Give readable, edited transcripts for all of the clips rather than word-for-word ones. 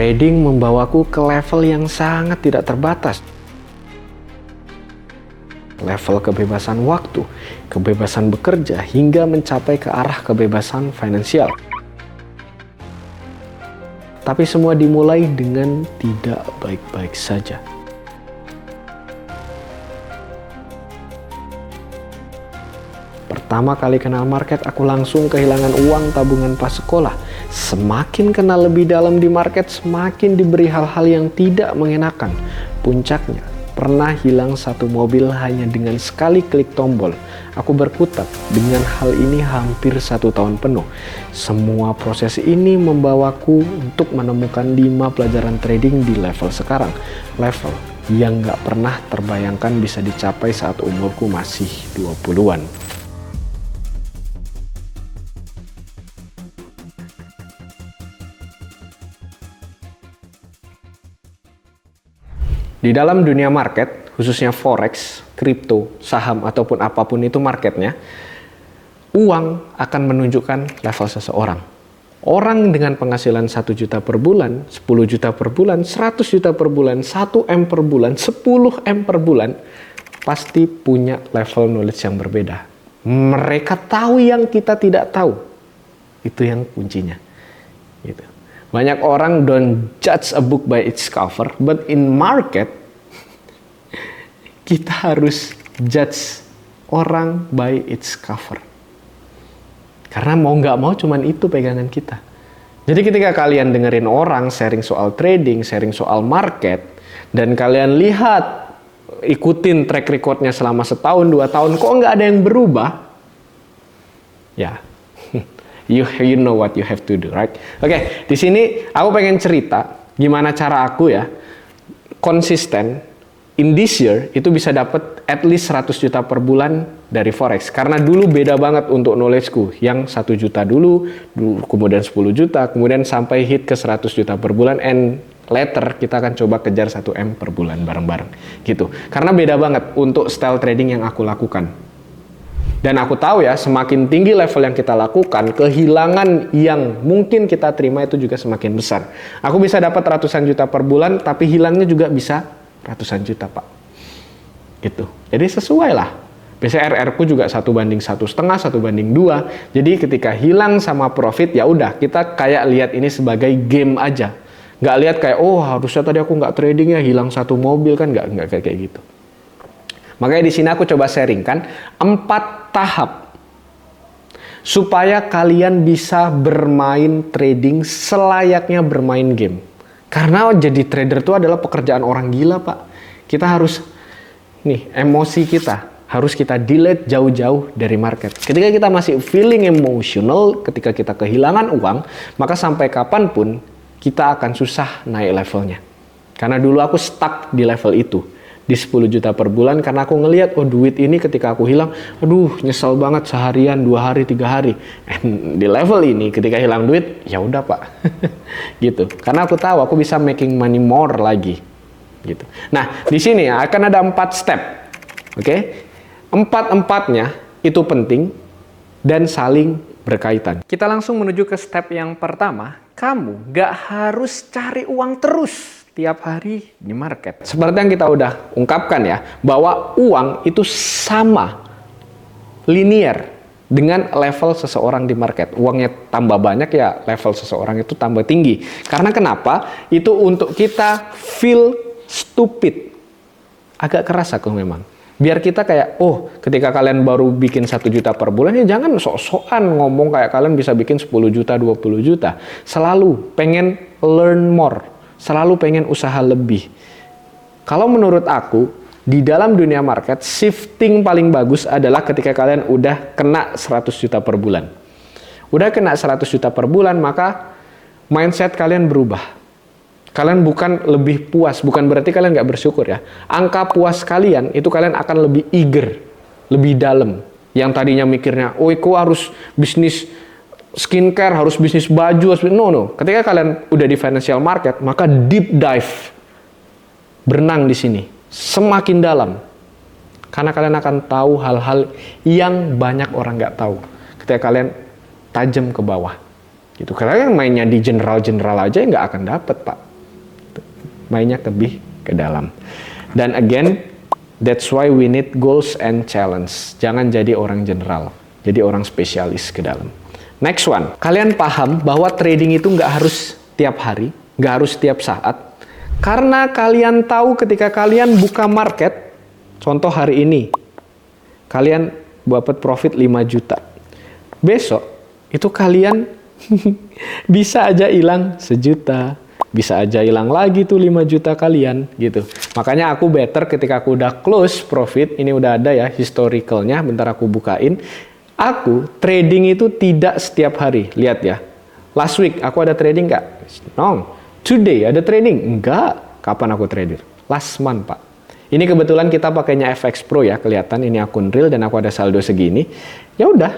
Trading membawaku ke level yang sangat tidak terbatas. Level kebebasan waktu, kebebasan bekerja, hingga mencapai ke arah kebebasan finansial. Tapi semua dimulai dengan tidak baik-baik saja. Pertama kali kenal market, aku langsung kehilangan uang tabungan pas sekolah. Semakin kenal lebih dalam di market, semakin diberi hal-hal yang tidak mengenakan. Puncaknya, pernah hilang satu mobil hanya dengan sekali klik tombol. Aku berkutat dengan hal ini hampir 1 tahun penuh. Semua proses ini membawaku untuk menemukan 5 pelajaran trading di level sekarang. Level yang gak pernah terbayangkan bisa dicapai saat umurku masih 20-an. Di dalam dunia market, khususnya forex, kripto, saham, ataupun apapun itu marketnya, uang akan menunjukkan level seseorang. Orang dengan penghasilan 1 juta per bulan, 10 juta per bulan, 100 juta per bulan, 1 M per bulan, 10 M per bulan, pasti punya level knowledge yang berbeda. Mereka tahu yang kita tidak tahu. Itu yang kuncinya. Gitu. Banyak orang don't judge a book by its cover, but in market, kita harus judge orang by its cover. Karena mau nggak mau cuman itu pegangan kita. Jadi ketika kalian dengerin orang sharing soal trading, sharing soal market, dan kalian lihat, ikutin track recordnya selama 1 tahun, 2 tahun, kok nggak ada yang berubah? Ya. You know what you have to do, right? Oke, di sini aku pengen cerita gimana cara aku ya konsisten in this year itu bisa dapat at least 100 juta per bulan dari forex. Karena dulu beda banget untuk knowledge-ku, yang 1 juta dulu, kemudian 10 juta, kemudian sampai hit ke 100 juta per bulan, and later kita akan coba kejar 1 M per bulan bareng-bareng gitu. Karena beda banget untuk style trading yang aku lakukan. Dan aku tahu ya, semakin tinggi level yang kita lakukan, kehilangan yang mungkin kita terima itu juga semakin besar. Aku bisa dapat ratusan juta per bulan, tapi hilangnya juga bisa ratusan juta, Pak. Gitu. Jadi sesuai lah. Biasanya RR ku juga 1:1,5, 1:2. Jadi ketika hilang sama profit, ya udah kita kayak lihat ini sebagai game aja. Nggak lihat kayak, oh harusnya tadi aku nggak trading ya, hilang 1 mobil kan, nggak kayak gitu. Makanya di sini aku coba sharingkan 4 tahap supaya kalian bisa bermain trading selayaknya bermain game. Karena jadi trader itu adalah pekerjaan orang gila, Pak. Kita harus emosi kita harus kita delete jauh-jauh dari market. Ketika kita masih feeling emotional, ketika kita kehilangan uang, maka sampai kapanpun kita akan susah naik levelnya. Karena dulu aku stuck di level itu. Di 10 juta per bulan, karena aku ngelihat, oh duit ini ketika aku hilang, aduh nyesel banget seharian, 2 hari, 3 hari. Di level ini ketika hilang duit, ya udah Pak. Gitu. Karena aku tahu aku bisa making money more lagi. Gitu. Nah, di sini akan ada 4 step. Oke? 4-empatnya itu penting dan saling berkaitan. Kita langsung menuju ke step yang pertama. Kamu gak harus cari uang terus tiap hari di market. Seperti yang kita udah ungkapkan ya, bahwa uang itu sama linear dengan level seseorang di market. Uangnya tambah banyak ya level seseorang itu tambah tinggi. Karena kenapa? Itu untuk kita feel stupid. Agak keras aku memang. Biar kita kayak, oh ketika kalian baru bikin 1 juta per bulan, ya jangan sok-sokan ngomong kayak kalian bisa bikin 10 juta, 20 juta. Selalu pengen learn more. Selalu pengen usaha lebih. Kalau menurut aku, di dalam dunia market, shifting paling bagus adalah ketika kalian udah kena 100 juta per bulan. Udah kena 100 juta per bulan, maka mindset kalian berubah. Kalian bukan lebih puas, bukan berarti kalian nggak bersyukur ya. Angka puas kalian, itu kalian akan lebih eager, lebih dalam. Yang tadinya mikirnya, oh aku harus bisnis skincare, harus bisnis baju, no. Ketika kalian udah di financial market, maka deep dive, berenang di sini, semakin dalam, karena kalian akan tahu hal-hal yang banyak orang nggak tahu. Ketika kalian tajam ke bawah, gitu. Karena yang mainnya di general aja nggak akan dapet Pak, mainnya lebih ke dalam. Dan again, that's why we need goals and challenge. Jangan jadi orang general, jadi orang spesialis ke dalam. Next one, kalian paham bahwa trading itu nggak harus tiap hari, nggak harus tiap saat. Karena kalian tahu ketika kalian buka market, contoh hari ini, kalian dapat profit 5 juta. Besok, itu kalian bisa aja hilang 1 juta, bisa aja hilang lagi tuh 5 juta kalian gitu. Makanya aku better ketika aku udah close profit, ini udah ada ya historicalnya, bentar aku bukain. Aku trading itu tidak setiap hari, lihat ya. Last week aku ada trading nggak? No. Today ada trading? Enggak. Kapan aku trader? Last month, Pak. Ini kebetulan kita pakainya FX Pro ya, kelihatan ini akun real dan aku ada saldo segini. Ya udah,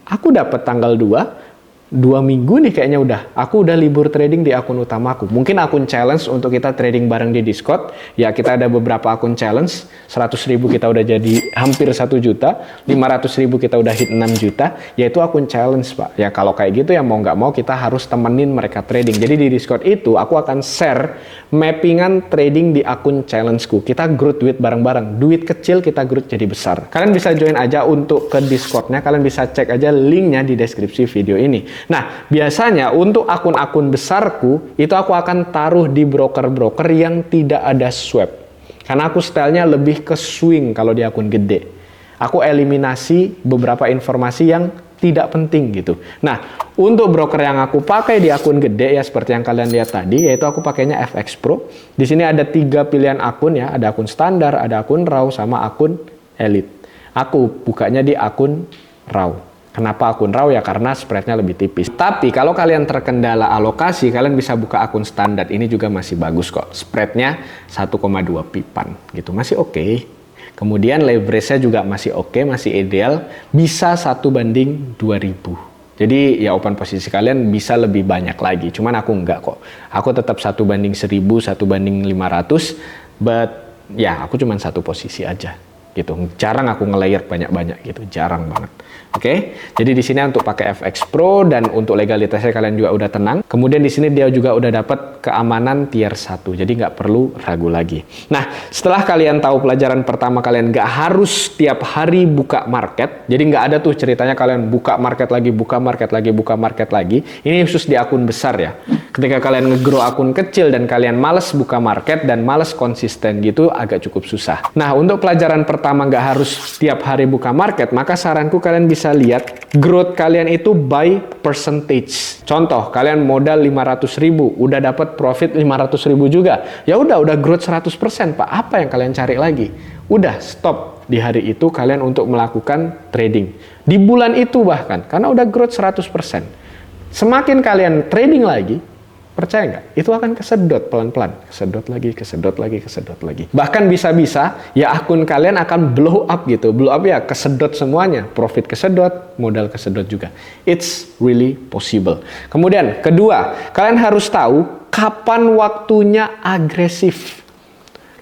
aku dapat tanggal 2 minggu nih kayaknya udah. Aku udah libur trading di akun utamaku. Mungkin akun challenge untuk kita trading bareng di Discord. Ya kita ada beberapa akun challenge. 100.000 kita udah jadi hampir 1 juta. 500.000 kita udah hit 6 juta. Yaitu akun challenge, Pak. Ya kalau kayak gitu ya mau nggak mau kita harus temenin mereka trading. Jadi di Discord itu aku akan share mappingan trading di akun challengeku. Kita growth duit bareng-bareng. Duit kecil kita growth jadi besar. Kalian bisa join aja untuk ke Discordnya. Kalian bisa cek aja linknya di deskripsi video ini. Nah, biasanya untuk akun-akun besarku, itu aku akan taruh di broker-broker yang tidak ada swap. Karena aku stylenya lebih ke swing kalau di akun gede. Aku eliminasi beberapa informasi yang tidak penting gitu. Nah, untuk broker yang aku pakai di akun gede ya seperti yang kalian lihat tadi, yaitu aku pakainya FX Pro. Di sini ada 3 pilihan akun ya, ada akun standar, ada akun raw, sama akun elite. Aku bukanya di akun raw. Kenapa akun raw ya? Karena spreadnya lebih tipis. Tapi kalau kalian terkendala alokasi, kalian bisa buka akun standar. Ini juga masih bagus kok. Spreadnya 1,2 pipan gitu, masih oke. Kemudian leverage-nya juga masih oke, masih ideal. Bisa 1:2000. Jadi ya open posisi kalian bisa lebih banyak lagi. Cuman aku enggak kok. Aku tetap 1:1000, 1:500. But ya aku cuman 1 posisi aja gitu. Jarang aku nge-layer banyak-banyak gitu, jarang banget. Oke, jadi di sini untuk pakai FX Pro dan untuk legalitasnya kalian juga udah tenang. Kemudian di sini dia juga udah dapat keamanan tier 1, jadi nggak perlu ragu lagi. Nah, setelah kalian tahu pelajaran pertama kalian nggak harus tiap hari buka market, jadi nggak ada tuh ceritanya kalian buka market lagi, buka market lagi, buka market lagi. Ini khusus di akun besar ya. Ketika kalian nge-grow akun kecil dan kalian males buka market dan males konsisten gitu, agak cukup susah. Nah, untuk pelajaran pertama nggak harus tiap hari buka market, maka saranku kalian bisa lihat growth kalian itu by percentage. Contoh, kalian modal 500.000, udah dapat profit 500.000 juga. Ya udah growth 100%, Pak. Apa yang kalian cari lagi? Udah stop di hari itu kalian untuk melakukan trading. Di bulan itu bahkan, karena udah growth 100%. Semakin kalian trading lagi, percaya nggak? Itu akan kesedot pelan-pelan. Kesedot lagi, kesedot lagi, kesedot lagi. Bahkan bisa-bisa ya akun kalian akan blow up gitu. Blow up ya kesedot semuanya. Profit kesedot, modal kesedot juga. It's really possible. Kemudian kedua, kalian harus tahu kapan waktunya agresif.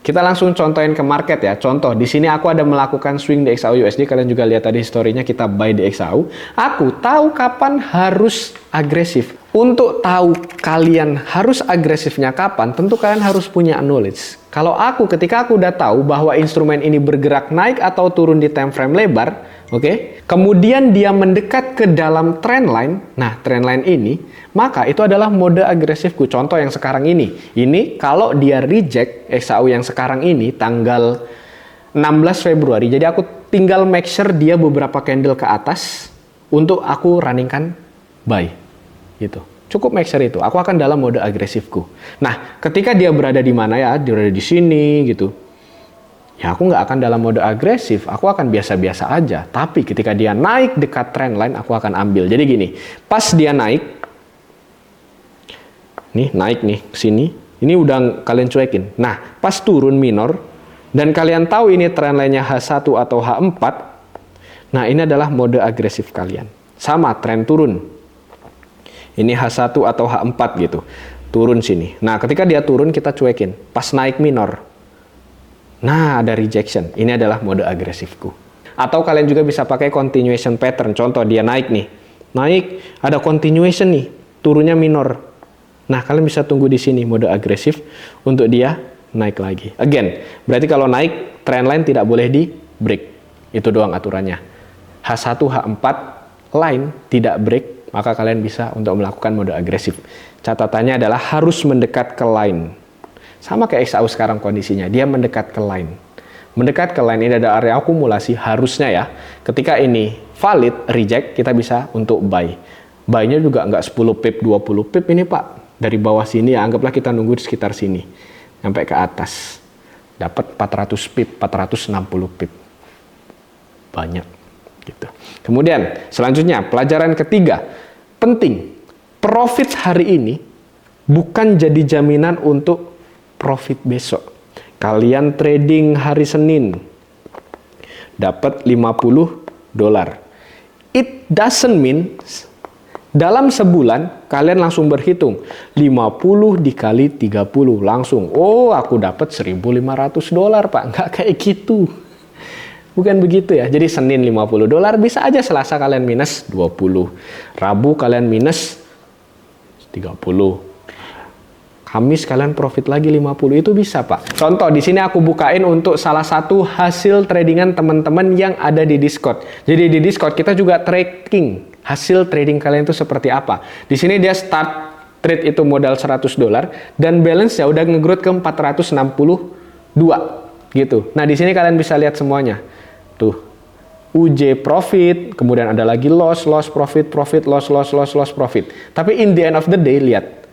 Kita langsung contohin ke market ya. Contoh, di sini aku ada melakukan swing di XAU USD. Kalian juga lihat tadi historinya kita buy di XAU. Aku tahu kapan harus agresif. Untuk tahu kalian harus agresifnya kapan, tentu kalian harus punya knowledge. Kalau ketika aku udah tahu bahwa instrumen ini bergerak naik atau turun di time frame lebar, oke, kemudian dia mendekat ke dalam trendline, nah trendline ini, maka itu adalah mode agresifku. Contoh yang sekarang ini kalau dia reject XAU yang sekarang ini tanggal 16 Februari, jadi aku tinggal make sure dia beberapa candle ke atas untuk aku runningkan buy. Gitu. Cukup make sure itu. Aku akan dalam mode agresifku. Nah, ketika dia berada di mana ya, dia berada di sini gitu. Ya aku nggak akan dalam mode agresif, aku akan biasa-biasa aja. Tapi ketika dia naik dekat trendline, aku akan ambil. Jadi gini, pas dia naik, naik nih ke sini, ini udah kalian cuekin. Nah, pas turun minor, dan kalian tahu ini trendline-nya H1 atau H4, nah ini adalah mode agresif kalian. Sama, trend turun. Ini H1 atau H4 gitu. Turun sini. Nah, ketika dia turun, kita cuekin. Pas naik minor. Nah, ada rejection. Ini adalah mode agresifku. Atau kalian juga bisa pakai continuation pattern. Contoh, dia naik nih. Naik, ada continuation nih. Turunnya minor. Nah, kalian bisa tunggu di sini mode agresif untuk dia naik lagi. Again, berarti kalau naik trendline tidak boleh di break. Itu doang aturannya. H1, H4 line tidak break, maka kalian bisa untuk melakukan mode agresif. Catatannya adalah harus mendekat ke line. Sama kayak XAU sekarang kondisinya, dia mendekat ke line. Mendekat ke line ini ada area akumulasi, harusnya ya. Ketika ini valid, reject, kita bisa untuk buy. Buy-nya juga nggak 10 pip, 20 pip ini Pak. Dari bawah sini ya, anggaplah kita nunggu di sekitar sini. Sampai ke atas. Dapat 400 pip, 460 pip. Banyak. Gitu. Kemudian, selanjutnya, pelajaran ketiga. Penting, profit hari ini bukan jadi jaminan untuk profit besok. Kalian trading hari Senin, dapat $50. It doesn't mean dalam sebulan kalian langsung berhitung 50 dikali 30 langsung. Oh, aku dapat $1.500 Pak. Nggak kayak gitu. Bukan begitu ya. Jadi Senin $50 bisa aja Selasa kalian minus 20. Rabu kalian minus 30. Kamis kalian profit lagi 50, itu bisa Pak. Contoh di sini aku bukain untuk salah satu hasil tradingan teman-teman yang ada di Discord. Jadi di Discord kita juga tracking hasil trading kalian itu seperti apa. Di sini dia start trade itu modal $100 dan balance ya udah nge-growth ke 462 gitu. Nah, di sini kalian bisa lihat semuanya. Tuh. UJ profit, kemudian ada lagi loss profit, loss profit. Tapi in the end of the day lihat.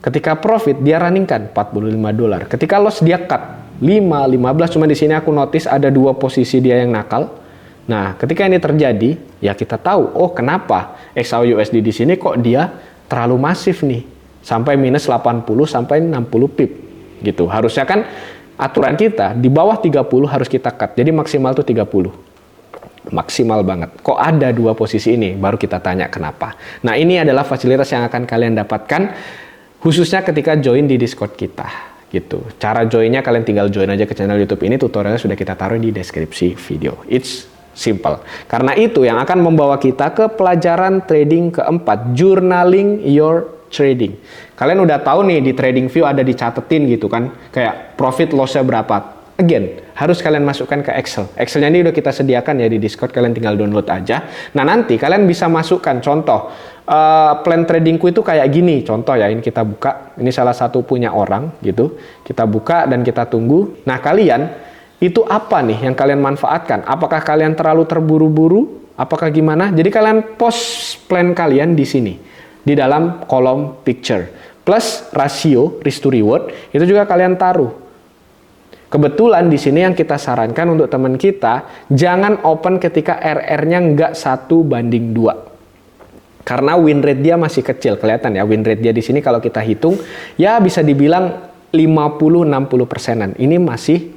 Ketika profit dia running kan $45. Ketika loss dia cut 15. Cuma di sini aku notice ada 2 posisi dia yang nakal. Nah, ketika ini terjadi, ya kita tahu, oh kenapa XAU USD di sini kok dia terlalu masif nih. Sampai minus 80 sampai 60 pip. Gitu. Harusnya kan aturan kita di bawah 30 harus kita cut. Jadi maksimal tuh 30. Maksimal banget. Kok ada 2 posisi ini? Baru kita tanya kenapa. Nah, ini adalah fasilitas yang akan kalian dapatkan khususnya ketika join di Discord kita, gitu. Cara joinnya kalian tinggal join aja ke channel YouTube ini, tutorialnya sudah kita taruh di deskripsi video. It's simple. Karena itu yang akan membawa kita ke pelajaran trading keempat, journaling your trading. Kalian udah tahu nih di TradingView ada dicatetin gitu kan, kayak profit loss-nya berapa. Again, harus kalian masukkan ke Excel. Excelnya ini udah kita sediakan ya di Discord, kalian tinggal download aja. Nah, nanti kalian bisa masukkan contoh, plan tradingku itu kayak gini. Contoh ya, ini kita buka. Ini salah satu punya orang gitu. Kita buka dan kita tunggu. Nah, kalian itu apa nih yang kalian manfaatkan? Apakah kalian terlalu terburu-buru? Apakah gimana? Jadi kalian post plan kalian di sini. Di dalam kolom picture. Plus rasio, risk to reward, itu juga kalian taruh. Kebetulan di sini yang kita sarankan untuk teman kita, jangan open ketika RR-nya nggak 1:2. Karena win rate dia masih kecil, kelihatan ya win rate dia di sini kalau kita hitung, ya bisa dibilang 50-60%-an. Ini masih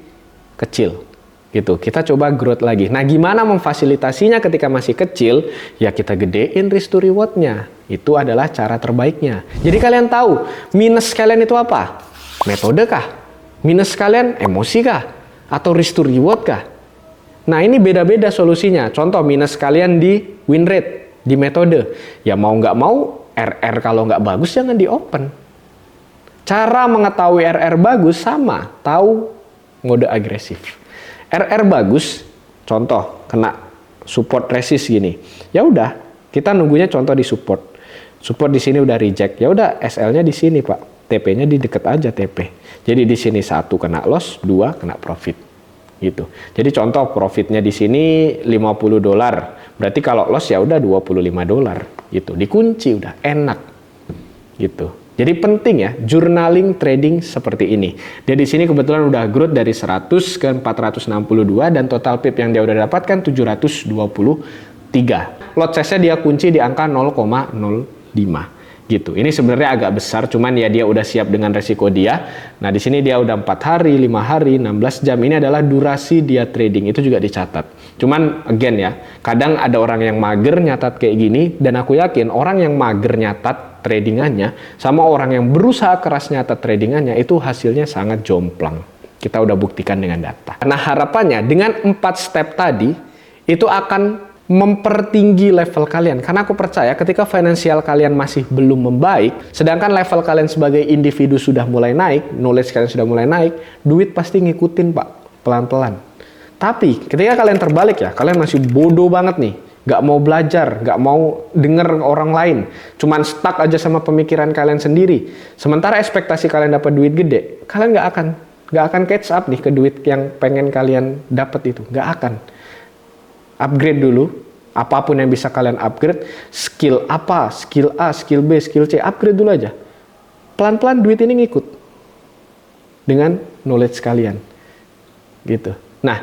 kecil. Gitu. Kita coba growth lagi. Nah, gimana memfasilitasinya ketika masih kecil? Ya kita gedein risk to reward-nya. Itu adalah cara terbaiknya. Jadi kalian tahu, minus kalian itu apa? Metode kah? Minus kalian emosi kah? Atau risk to reward kah? Nah, ini beda-beda solusinya. Contoh minus kalian di win rate, di metode. Ya mau nggak mau, RR kalau nggak bagus jangan di open. Cara mengetahui RR bagus sama, tahu mode agresif. RR bagus, contoh kena support resist gini. Ya udah, kita nunggunya contoh di support. Support di sini udah reject. Ya udah, SL-nya di sini, Pak. TP-nya di deket aja TP. Jadi di sini 1 kena loss, 2 kena profit. Gitu. Jadi contoh profitnya di sini $50. Berarti kalau loss ya udah $25. Gitu. Dikunci udah enak. Gitu. Jadi penting ya journaling trading seperti ini. Dia di sini kebetulan udah growth dari 100 ke 462 dan total pip yang dia udah dapatkan 723. Lot size-nya dia kunci di angka 0,05. Gitu. Ini sebenarnya agak besar, cuman ya dia udah siap dengan resiko dia. Nah, di sini dia udah 4 hari, 5 hari, 16 jam. Ini adalah durasi dia trading. Itu juga dicatat. Cuman again ya, kadang ada orang yang mager nyatat kayak gini, dan aku yakin orang yang mager nyatat tradingannya sama orang yang berusaha keras nyatat tradingannya itu hasilnya sangat jomplang. Kita udah buktikan dengan data. Nah, harapannya dengan 4 step tadi itu akan mempertinggi level kalian. Karena aku percaya ketika finansial kalian masih belum membaik, sedangkan level kalian sebagai individu sudah mulai naik, knowledge kalian sudah mulai naik, duit pasti ngikutin Pak, pelan-pelan. Tapi ketika kalian terbalik ya, kalian masih bodoh banget nih, gak mau belajar, gak mau denger orang lain, cuman stuck aja sama pemikiran kalian sendiri. Sementara ekspektasi kalian dapat duit gede, kalian gak akan catch up nih ke duit yang pengen kalian dapat itu, gak akan. Upgrade dulu, apapun yang bisa kalian upgrade, skill apa, skill A, skill B, skill C, upgrade dulu aja. Pelan-pelan duit ini ngikut dengan knowledge kalian, gitu. Nah,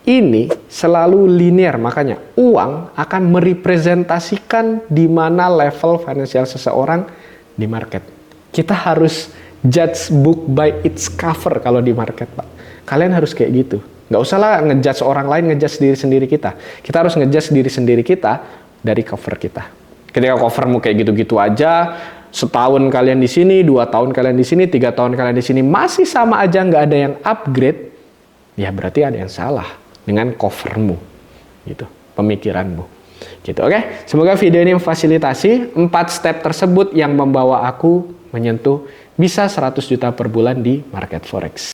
ini selalu linear, makanya uang akan merepresentasikan di mana level finansial seseorang di market. Kita harus judge book by its cover kalau di market, Pak. Kalian harus kayak gitu. Nggak usah lah ngejudge orang lain, ngejudge diri sendiri kita. Kita harus ngejudge diri sendiri kita dari cover kita. Ketika covermu kayak gitu-gitu aja, setahun kalian di sini, 2 tahun kalian di sini, 3 tahun kalian di sini, masih sama aja nggak ada yang upgrade, ya berarti ada yang salah dengan covermu, gitu, pemikiranmu. Gitu, oke? Semoga video ini memfasilitasi 4 step tersebut yang membawa aku menyentuh bisa 100 juta per bulan di market forex.